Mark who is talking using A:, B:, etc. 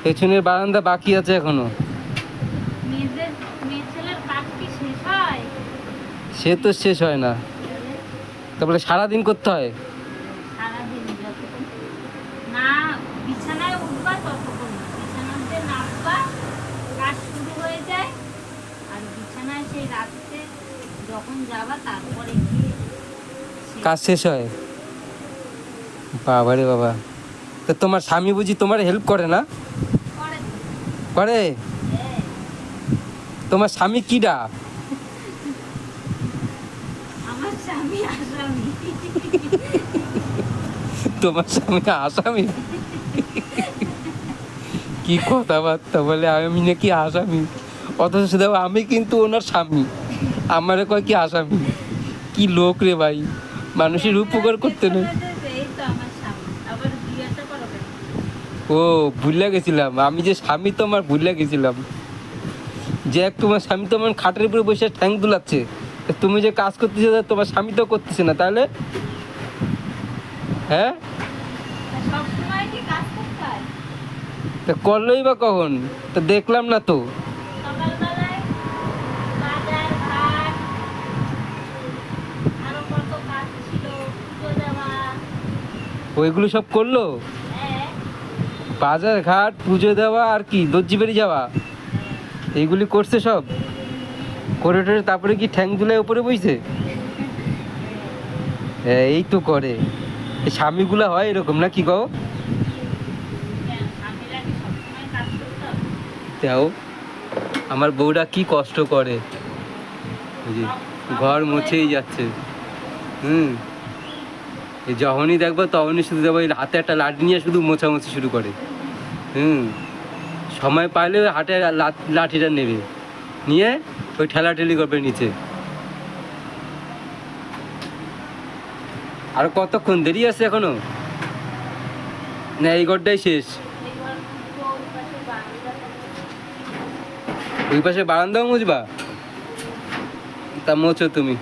A: পেছনের বারান্দা বাকি আছে এখনো। সে তো শেষ হয় না, তারপরে সারাদিন করতে হয়।
B: না বিছানায় উঠবা ততক্ষণ বিছানাতে নামবা, কাজ শুরু হয়ে যায়। আর বিছানায় সেই রাত্রে যখন যাবা তারপরে গিয়ে
A: কাজ শেষ হয়। বাবা রে বাবা, তা তোমার স্বামী বুঝি তোমার হেল্প করে না?
B: করে তো।
A: করে?
B: হ্যাঁ,
A: তোমার স্বামী কিডা?
B: আমার স্বামী আসামি।
A: তোমার স্বামী আসামি? কি কথাবার্তা বলে, আমি নাকি আসামি? অথচ দেখো আমি কিন্তু ওনার স্বামী, আমারে কয় কি আসামি? কি লোক রে ভাই, মানুষের উপকার করতে নেই।
B: এই তো আমার স্বামী, আবার বিয়েটা করো কেন?
A: ও ভুলে গেছিলাম, আমি যে স্বামী তোমার ভুলে গেছিলাম। যে এক তোমার স্বামী তোমার খাটের উপরে বসে ঠ্যাং দুলাচ্ছে, তা তুমি যে কাজ করতেছো তা তোমার স্বামী তো করতেছে না, তাহলে? হ্যাঁ,
B: তা সবসময় কি কাজ করতে হয়?
A: তা করলোই বা কখন? তা দেখলাম না তো।
B: সকালবেলায় বাজার ঘাট, আরো কত কাজ ছিল, পুজো দেওয়া।
A: ওইগুলো সব করলো?
B: হ্যাঁ,
A: বাজার ঘাট, পুজো দেওয়া, আর কি দর্জি বাড়ি যাওয়া, এইগুলি করছে সব করে টরে, তারপরে কি ঠ্যাং দুলায় উপরে বইছে? হ্যাঁ, এই তো করে। এই স্বামীগুলা হয় এরকম না, কি কও?
B: কেন স্বামীরা কি সবসময় কাজ করতে হবে?
A: তাও আমার বউটা কি কষ্ট করে, ওই যে ঘর মুছেই যাচ্ছে। এই যখনই দেখবো তখনই শুধু দেখবো এই হাতে একটা লাঠি নিয়ে শুধু মোছামুছি শুরু করে। সময় পাইলে ওই হাতে লাঠিটা নেবে, নিয়ে ওই ঠেলাঠেলি করবে নিচে। আর কতক্ষণ দেরি আছে এখনো? না এই ঘরটাই শেষ?
B: এবার পুজো, ওই পাশে বারান্দা থাকে।
A: ওই পাশে বারান্দাও মুছবা? তা মোছো তুমি।